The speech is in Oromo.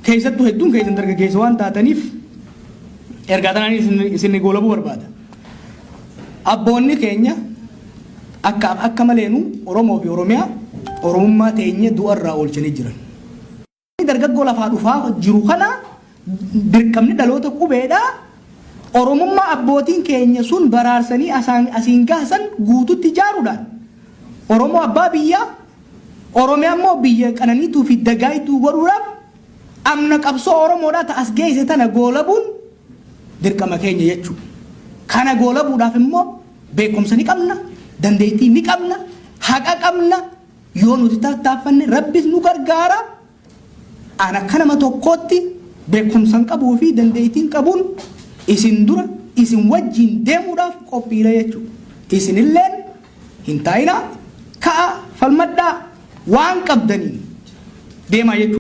keessattuu hedduun keessan dargaggeessa waan taataniif ergaa tanaan isin goolabuu barbaada. Abboonni keenya akka maleenu Oromoo fi Oromiyaa Oromummaa teenye du'arraa oolchanii jiran. Dargaggoo lafaa dhufaa jiru kana dirqamni dhaloota qubeedhaa Oromummaa abbootiin keenya sun baraarsanii asiin gaasan guututti ijaaruudhaan Oromoo abbaa biyyaa Oromiyaa immoo biyya qananiituu fi dagaayituu godhuudhaaf amna qabsoo Oromoodhaa ta'as geesse tana goolabuun dirqama keenya jechuudha. Kana goolabuudhaaf immoo beekumsa ni qabna, dandeettii ni qabna, haqa qabna. Yoo nuti tattaaffanne Rabbis nu gargaara. Ana akka nama tokkootti beekumsa qabuu fi dandeettiin qabuun isin dura isin wajjin deemuudhaaf qophiidha jechuudha. Isinilleen hin taa'inaa ka'a falmadhaa waan qabdanii deemaa jechuudha.